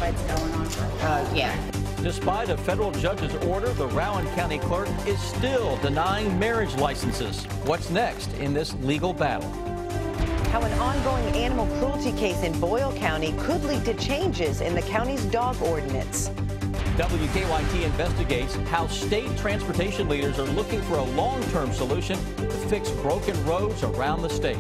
fight's going on for yeah. Despite a federal judge's order, the Rowan County clerk is still denying marriage licenses. What's next in this legal battle? How an ongoing animal cruelty case in Boyle County could lead to changes in the county's dog ordinance. WKYT investigates how state transportation leaders are looking for a long-term solution to fix broken roads around the state.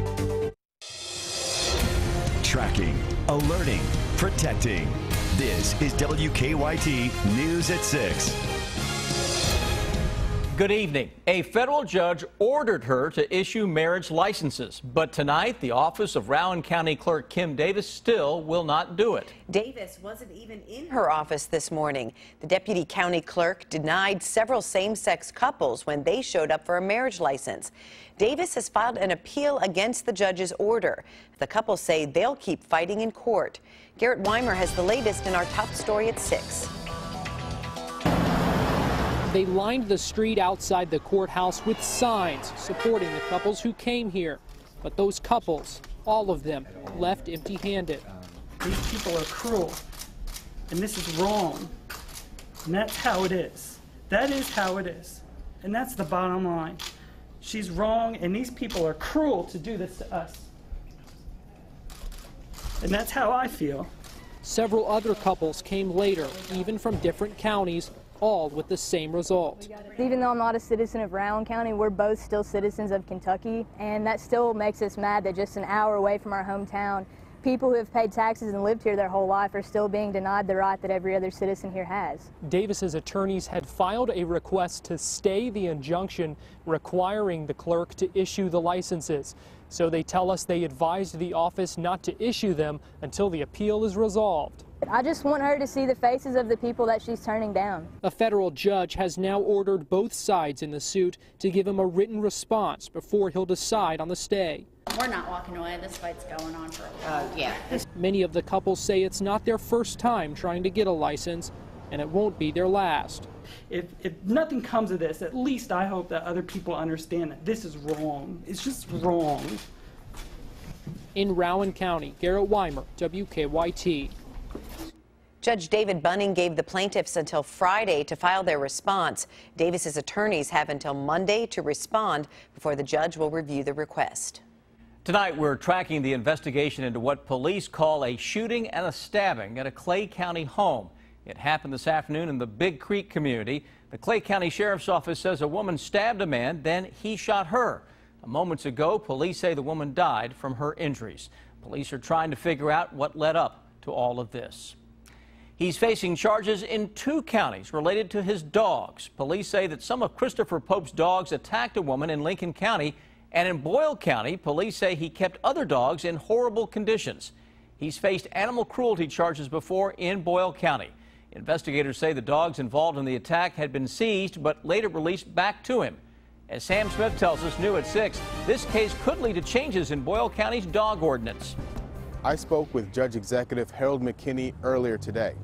Tracking, alerting, protecting. This is WKYT News at 6. Good evening. A federal judge ordered her to issue marriage licenses, but tonight the office of Rowan County Clerk Kim Davis still will not do it. Davis wasn't even in her office this morning. The deputy county clerk denied several same-sex couples when they showed up for a marriage license. Davis has filed an appeal against the judge's order. The couple say they'll keep fighting in court. Garrett Weimer has the latest in our top story at 6. They lined the street outside the courthouse with signs supporting the couples who came here. But those couples, all of them, left empty-handed. These people are cruel, and this is wrong. And that's how it is. That is how it is. And that's the bottom line. She's wrong, and these people are cruel to do this to us. And that's how I feel. Several other couples came later, even from different counties, all with the same result. Even though I'm not a citizen of Rowan County, we're both still citizens of Kentucky, and that still makes us mad that just an hour away from our hometown, people who have paid taxes and lived here their whole life are still being denied the right that every other citizen here has. Davis's attorneys had filed a request to stay the injunction requiring the clerk to issue the licenses. So they tell us they advised the office not to issue them until the appeal is resolved. I just want her to see the faces of the people that she's turning down. A federal judge has now ordered both sides in the suit to give him a written response before he'll decide on the stay. We're not walking away. This fight's going on for yeah. Many of the couples say it's not their first time trying to get a license, and it won't be their last. If nothing comes of this, at least I hope that other people understand that this is wrong. It's just wrong. In Rowan County, Garrett Weimer, WKYT. Judge David Bunning gave the plaintiffs until Friday to file their response. Davis's attorneys have until Monday to respond before the judge will review the request. Tonight, we're tracking the investigation into what police call a shooting and a stabbing at a Clay County home. It happened this afternoon in the Big Creek community. The Clay County Sheriff's Office says a woman stabbed a man, then he shot her. Moments ago, police say the woman died from her injuries. Police are trying to figure out what led up to all of this. He's facing charges in 2 counties related to his dogs. Police say that some of Christopher Pope's dogs attacked a woman in Lincoln County, and in Boyle County, police say he kept other dogs in horrible conditions. He's faced animal cruelty charges before in Boyle County. Investigators say the dogs involved in the attack had been seized but later released back to him. As Sam Smith tells us new at 6, this case could lead to changes in Boyle County's dog ordinance. I spoke with Judge Executive Harold McKinney earlier today.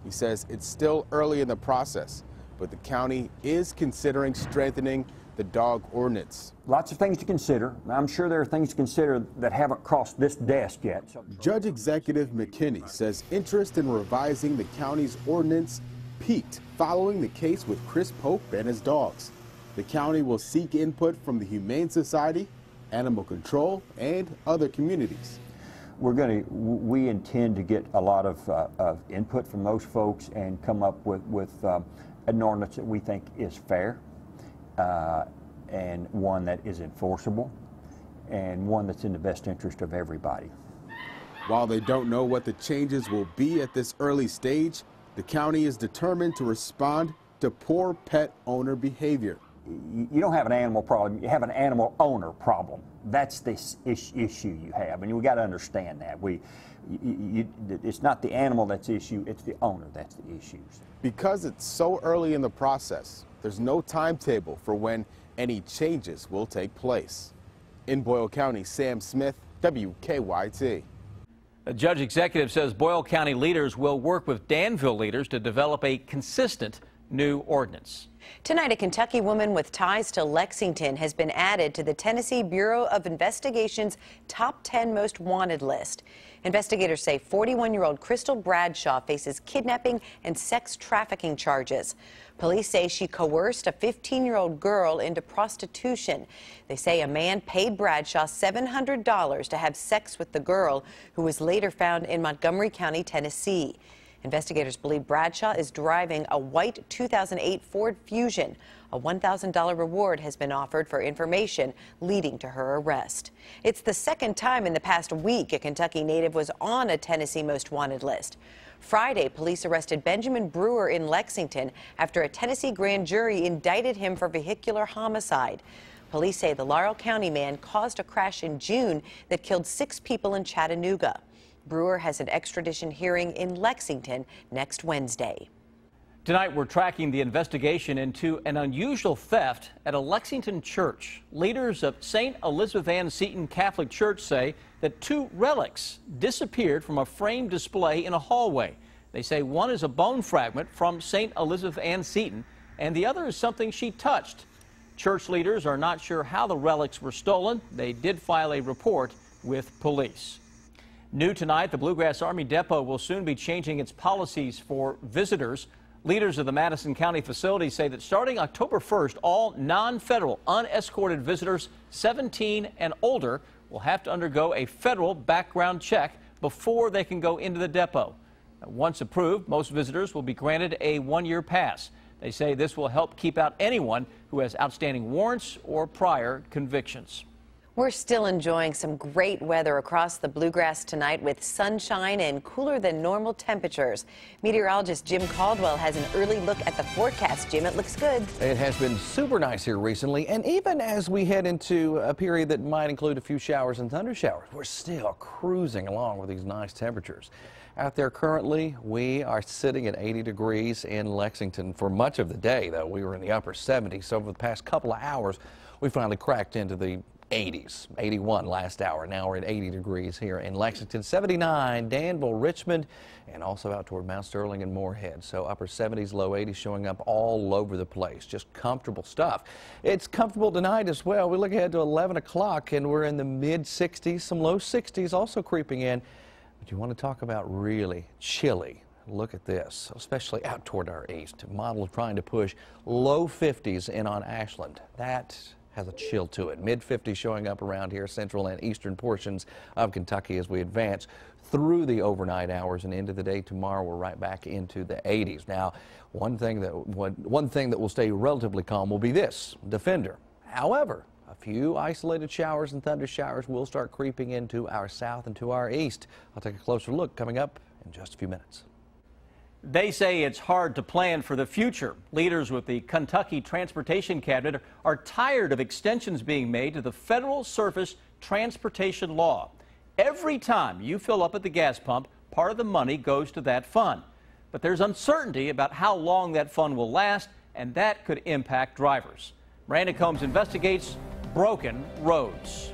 He says it's still early in the process, but the county is considering strengthening the dog ordinance. Lots of things to consider. I'm sure there are things to consider that haven't crossed this desk yet. Judge Executive McKinney says interest in revising the county's ordinance peaked following the case with Chris Pope and his dogs. The county will seek input from the Humane Society, Animal Control, and other communities. We intend to get a lot of input from those folks and come up with an ordinance that we think is fair and one that is enforceable and one that's in the best interest of everybody. While they don't know what the changes will be at this early stage, the county is determined to respond to poor pet owner behavior. You don't have an animal problem, you have an animal owner problem. That's the issue you have, and we got to understand that. It's not the animal that's the issue, it's the owner that's the issue. Because it's so early in the process, there's no timetable for when any changes will take place. In Boyle County, Sam Smith, WKYT. The judge executive says Boyle County leaders will work with Danville leaders to develop a consistent new ordinance. Tonight, a Kentucky woman with ties to Lexington has been added to the Tennessee Bureau of Investigation's top 10 most wanted list. Investigators say 41-year-old Crystal Bradshaw faces kidnapping and sex trafficking charges. Police say she coerced a 15-year-old girl into prostitution. They say a man paid Bradshaw $700 to have sex with the girl, who was later found in Montgomery County, Tennessee. Investigators believe Bradshaw is driving a white 2008 Ford Fusion. A $1,000 reward has been offered for information leading to her arrest. It's the second time in the past week a Kentucky native was on a Tennessee Most Wanted list. Friday, police arrested Benjamin Brewer in Lexington after a Tennessee grand jury indicted him for vehicular homicide. Police say the Laurel County man caused a crash in June that killed 6 people in Chattanooga. Brewer has an extradition hearing in Lexington next Wednesday. Tonight, we're tracking the investigation into an unusual theft at a Lexington church. Leaders of St. Elizabeth Ann Seton Catholic Church say that 2 relics disappeared from a framed display in a hallway. They say one is a bone fragment from St. Elizabeth Ann Seton, and the other is something she touched. Church leaders are not sure how the relics were stolen. They did file a report with police. New tonight, the Bluegrass Army Depot will soon be changing its policies for visitors. Leaders of the Madison County facility say that starting October 1st, all non-federal, unescorted visitors 17 and older will have to undergo a federal background check before they can go into the depot. Once approved, most visitors will be granted a 1-year pass. They say this will help keep out anyone who has outstanding warrants or prior convictions. We're still enjoying some great weather across the Bluegrass tonight with sunshine and cooler than normal temperatures. Meteorologist Jim Caldwell has an early look at the forecast. Jim, it looks good. It has been super nice here recently, and even as we head into a period that might include a few showers and thunder showers, we're still cruising along with these nice temperatures. Out there currently, we are sitting at 80 degrees in Lexington for much of the day, though. We were in the upper 70s, so over the past couple of hours, we finally cracked into the 80s, 81 last hour. Now we're at 80 degrees here in Lexington, 79, Danville, Richmond, and also out toward Mount Sterling and Moorhead. So upper 70s, low 80s showing up all over the place. Just comfortable stuff. It's comfortable tonight as well. We look ahead to 11 o'clock and we're in the mid 60s, some low 60s also creeping in. But you want to talk about really chilly. Look at this, especially out toward our east. Model trying to push low 50s in on Ashland. That has a chill to it. Mid 50s showing up around here, central and eastern portions of Kentucky as we advance through the overnight hours and into the day tomorrow. We're right back into the 80s. Now, one thing that will stay relatively calm will be this, Defender. However, a few isolated showers and thunder showers will start creeping into our south and to our east. I'll take a closer look coming up in just a few minutes. They say it's hard to plan for the future. Leaders with the Kentucky Transportation Cabinet are tired of extensions being made to the Federal Surface Transportation Law. Every time you fill up at the gas pump, part of the money goes to that fund. But there's uncertainty about how long that fund will last, and that could impact drivers. Miranda Combs investigates broken roads.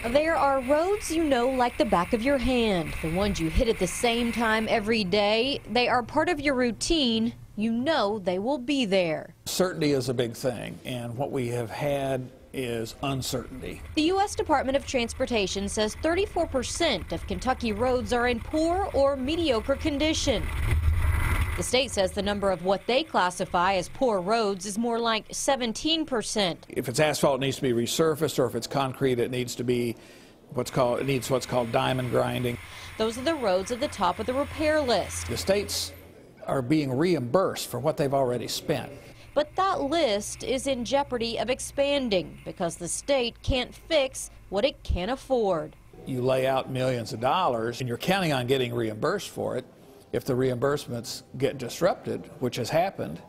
There are roads you know like the back of your hand, the ones you hit at the same time every day. They are part of your routine. You know they will be there. Certainty is a big thing, and what we have had is uncertainty. The U.S. Department of Transportation says 34% of Kentucky roads are in poor or mediocre condition. The state says the number of what they classify as poor roads is more like 17%. If it's asphalt, it needs to be resurfaced, or if it's concrete, it needs to be what's called diamond grinding. Those are the roads at the top of the repair list. The states are being reimbursed for what they've already spent. But that list is in jeopardy of expanding because the state can't fix what it can't afford. You lay out millions of dollars and you're counting on getting reimbursed for it. If the reimbursements get disrupted, which has happened,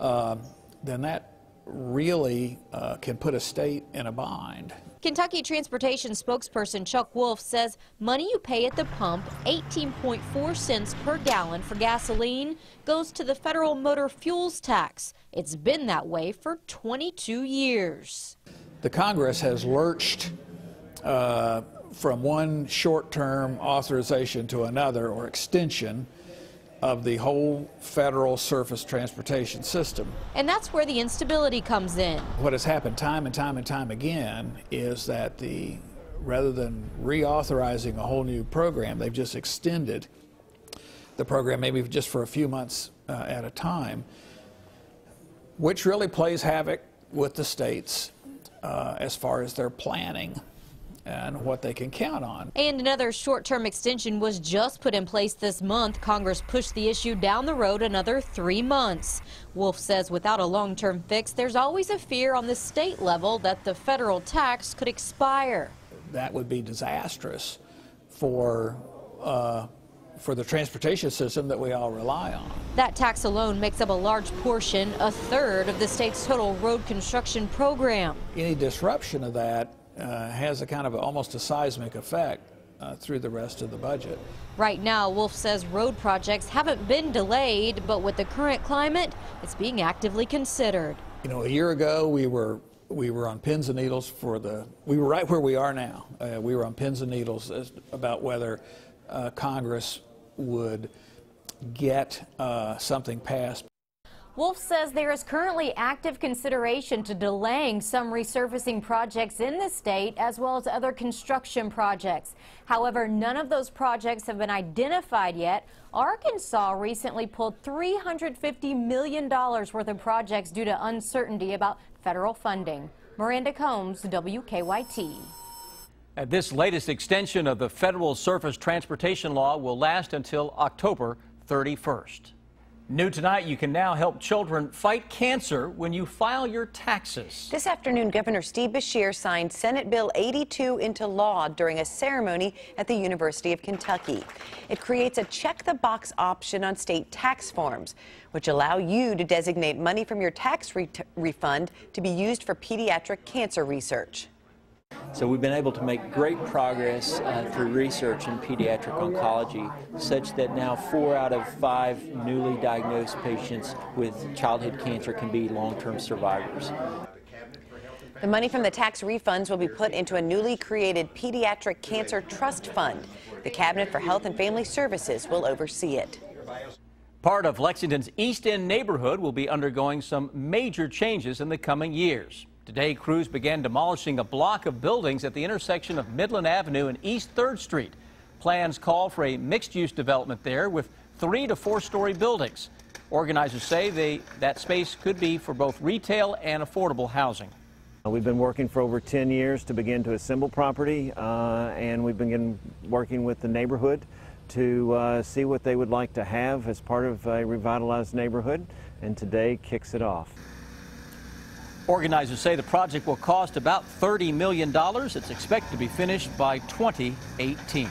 then that really can put a state in a bind. Kentucky Transportation spokesperson Chuck Wolf says money you pay at the pump, 18.4 cents per gallon for gasoline, goes to the federal motor fuels tax. It's been that way for 22 years. The Congress has lurched from one short-term authorization to another, or extension, of the whole federal surface transportation system. And that's where the instability comes in. What has happened time and time and time again is that rather than reauthorizing a whole new program, they've just extended the program maybe just for a few months at a time, which really plays havoc with the states as far as their planning and what they can count on. And another short-term extension was just put in place this month. Congress pushed the issue down the road another 3 months. Wolf says without a long-term fix, there's always a fear on the state level that the federal tax could expire. That would be disastrous for the transportation system that we all rely on. That tax alone makes up a large portion, a third of the state's total road construction program. Any disruption of that has a kind of almost a seismic effect through the rest of the budget. Right now, Wolf says road projects haven't been delayed, but with the current climate, it's being actively considered. You know, a year ago we were on pins and needles we were right where we are now. We were on pins and needles about whether Congress would get something passed. Wolf says there is currently active consideration to delaying some resurfacing projects in the state as well as other construction projects. However, none of those projects have been identified yet. Arkansas recently pulled $350 million worth of projects due to uncertainty about federal funding. Miranda Combs, WKYT. This latest extension of the federal surface transportation law will last until October 31st. New tonight, you can now help children fight cancer when you file your taxes. This afternoon, Governor Steve Beshear signed Senate Bill 82 into law during a ceremony at the University of Kentucky. It creates a check-the-box option on state tax forms, which allow you to designate money from your tax refund to be used for pediatric cancer research. So we've been able to make great progress through research in pediatric oncology, such that now 4 out of 5 newly diagnosed patients with childhood cancer can be long-term survivors. The money from the tax refunds will be put into a newly created Pediatric Cancer Trust Fund. The Cabinet for Health and Family Services will oversee it. Part of Lexington's East End neighborhood will be undergoing some major changes in the coming years. Today, crews began demolishing a block of buildings at the intersection of Midland Avenue and East 3rd Street. Plans call for a mixed-use development there with 3- to 4-story buildings. Organizers say that space could be for both retail and affordable housing. We've been working for over 10 years to begin to assemble property, and we've been working with the neighborhood to see what they would like to have as part of a revitalized neighborhood, and today kicks it off. Organizers say the project will cost about $30 million. It's expected to be finished by 2018.